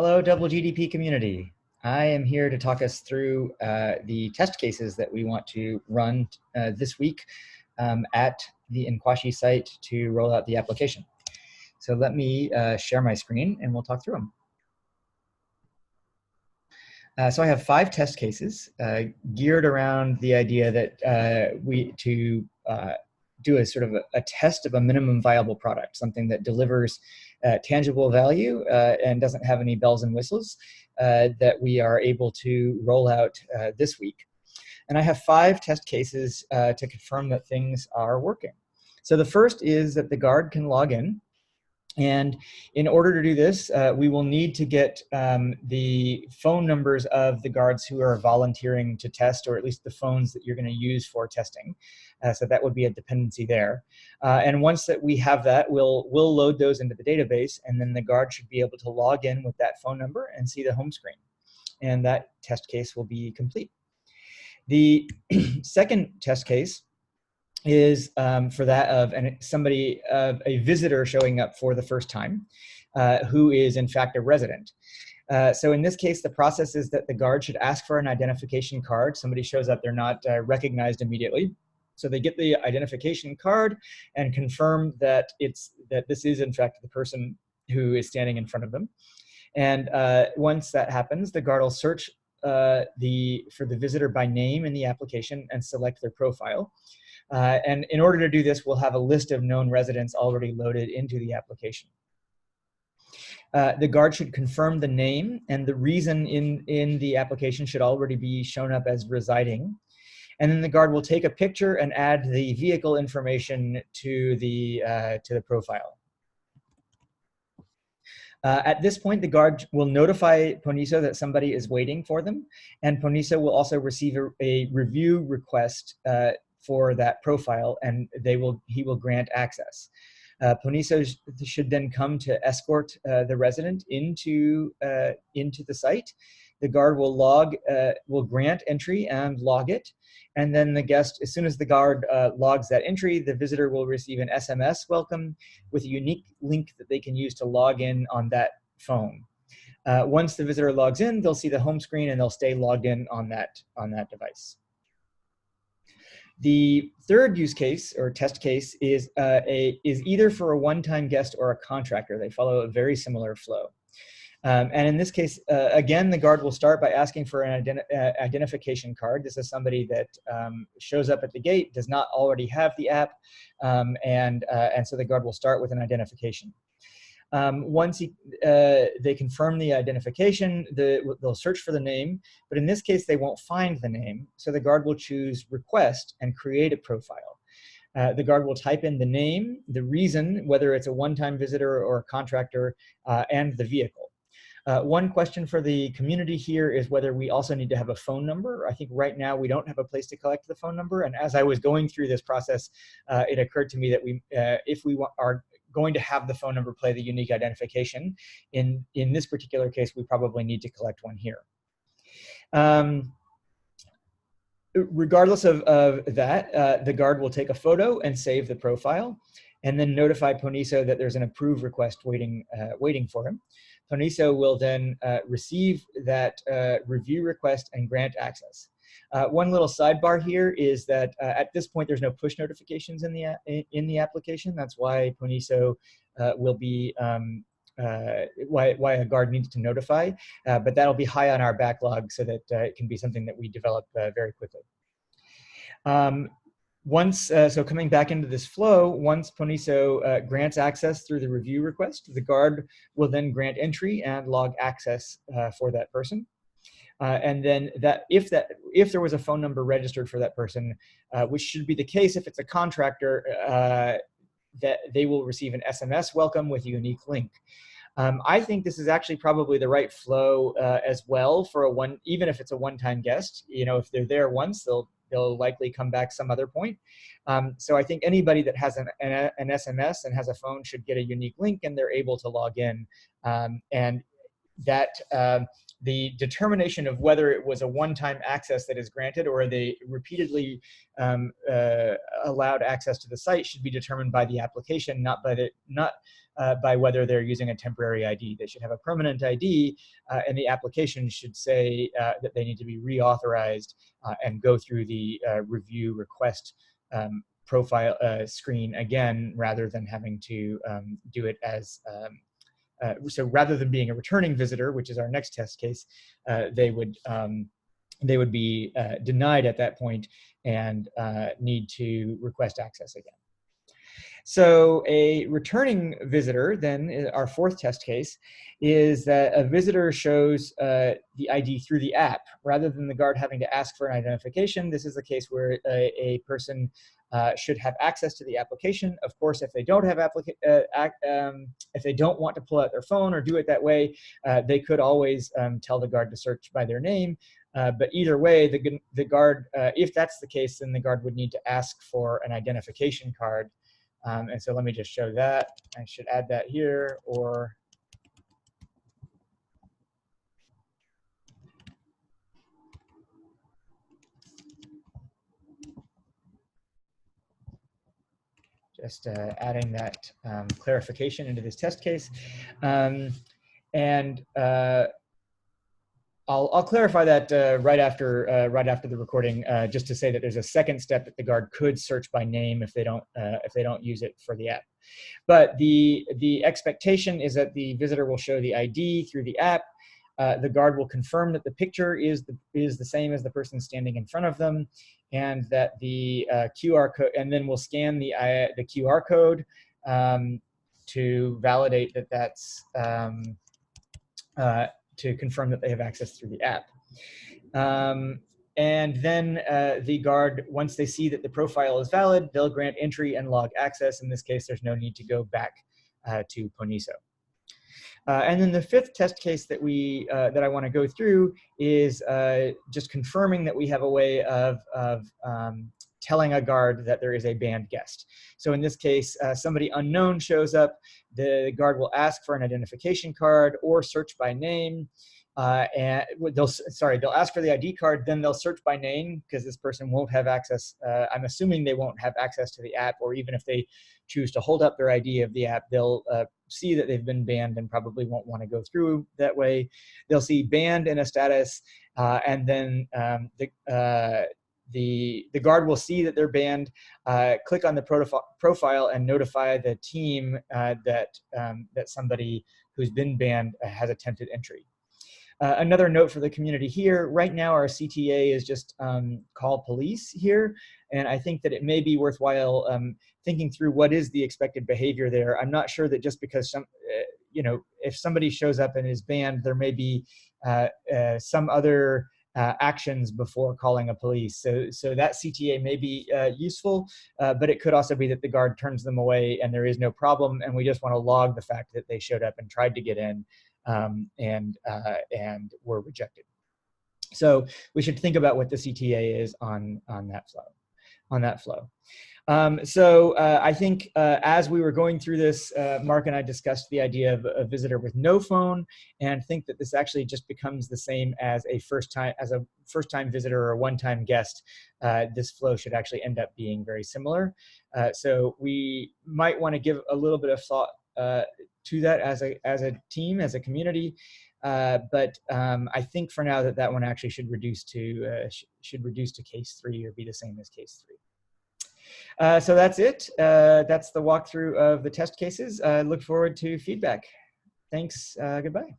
Hello, double GDP community. I am here to talk us through the test cases that we want to run this week at the Nkwashi site to roll out the application. So let me share my screen and we'll talk through them. So I have 5 test cases geared around the idea that we do a sort of a test of a minimum viable product, something that delivers tangible value and doesn't have any bells and whistles that we are able to roll out this week. And I have 5 test cases to confirm that things are working. So the first is that the guard can log in. And in order to do this, we will need to get the phone numbers of the guards who are volunteering to test, or at least the phones that you're going to use for testing. So that would be a dependency there. And once that we have that, we'll load those into the database, and then the guard should be able to log in with that phone number and see the home screen. And that test case will be complete. The second test case is for that of a visitor showing up for the first time who is in fact a resident. So in this case, the process is that the guard should ask for an identification card. Somebody shows up, they're not recognized immediately. So they get the identification card and confirm that this is in fact the person who is standing in front of them. And once that happens, the guard will search for the visitor by name in the application and select their profile. And in order to do this, we'll have a list of known residents already loaded into the application. The guard should confirm the name, and the reason in the application should already be shown up as residing. And then the guard will take a picture and add the vehicle information to the profile. At this point, the guard will notify Poniso that somebody is waiting for them, and Poniso will also receive a review request for that profile, and he will grant access. Poniso should then come to escort the resident into the site. The guard will grant entry and log it, and then the guest, as soon as the guard logs that entry, the visitor will receive an SMS welcome with a unique link that they can use to log in on that phone. Once the visitor logs in, they'll see the home screen and they'll stay logged in on that device. The third use case or test case is either for a one-time guest or a contractor. They follow a very similar flow. And in this case, again, the guard will start by asking for an identification card. This is somebody that shows up at the gate, does not already have the app, and so the guard will start with an identification. Once they confirm the identification, they'll search for the name, but in this case, they won't find the name. So the guard will choose request and create a profile. The guard will type in the name, the reason, whether it's a one-time visitor or a contractor, and the vehicle. One question for the community here is whether we also need to have a phone number. I think right now we don't have a place to collect the phone number, and as I was going through this process, it occurred to me that if we are going to have the phone number play the unique identification, in this particular case, we probably need to collect one here. Regardless of that, the guard will take a photo and save the profile, and then notify Poniso that there's an approved request waiting for him. Poniso will then receive that review request and grant access. One little sidebar here is that at this point there's no push notifications in the application. That's why Poniso will be why a guard needs to notify, but that'll be high on our backlog so that it can be something that we develop very quickly. So coming back into this flow, once Poniso grants access through the review request, the guard will then grant entry and log access for that person. And then if there was a phone number registered for that person, which should be the case if it's a contractor, that they will receive an SMS welcome with a unique link. I think this is actually probably the right flow as well for even if it's a one-time guest. You know, if they're there once, they'll likely come back some other point. So I think anybody that has an SMS and has a phone should get a unique link, and they're able to log in. And that the determination of whether it was a one-time access that is granted or they repeatedly allowed access to the site should be determined by the application, not by whether they're using a temporary ID. They should have a permanent ID, and the application should say that they need to be reauthorized and go through the review request profile screen again, rather than having to do it as so rather than being a returning visitor, which is our next test case, they would be denied at that point and need to request access again. So a returning visitor, then, our fourth test case, is that a visitor shows the ID through the app. Rather than the guard having to ask for an identification, this is the case where a person should have access to the application. Of course, if they don't have if they don't want to pull out their phone or do it that way, they could always tell the guard to search by their name. But either way, the guard, if that's the case, then the guard would need to ask for an identification card. And so let me just show that. I should add that here, or just adding that clarification into this test case. I'll clarify that right after the recording, just to say that there's a second step that the guard could search by name if they don't use it for the app. But the expectation is that the visitor will show the ID through the app. The guard will confirm that the picture is the same as the person standing in front of them, and that the QR code, and then we'll scan the QR code to validate that that's to confirm that they have access through the app. And then the guard, once they see that the profile is valid, they'll grant entry and log access. In this case, there's no need to go back to Poniso. And then the fifth test case that I want to go through is just confirming that we have a way of telling a guard that there is a banned guest. So in this case, somebody unknown shows up. The guard will ask for an identification card or search by name. And they'll ask for the ID card, then they'll search by name because this person won't have access. I'm assuming they won't have access to the app, or even if they choose to hold up their ID of the app, they'll see that they've been banned and probably won't want to go through that way. They'll see banned in a status, and then the guard will see that they're banned, click on the profile and notify the team that somebody who's been banned has attempted entry. Another note for the community here, right now our CTA is just call police here, and I think that it may be worthwhile thinking through what is the expected behavior there. I'm not sure that just because if somebody shows up and is banned, there may be some other actions before calling a police. So that CTA may be useful, but it could also be that the guard turns them away and there is no problem, and we just want to log the fact that they showed up and tried to get in and were rejected. So we should think about what the CTA is on that flow. I think as we were going through this, Mark and I discussed the idea of a visitor with no phone, and think that this actually just becomes the same as a first-time visitor or a one-time guest. This flow should actually end up being very similar. So we might want to give a little bit of thought to that as a team, as a community. But I think for now that one actually should reduce to case 3 or be the same as case 3. So that's it. That's the walkthrough of the test cases. Look forward to feedback. Thanks. Goodbye.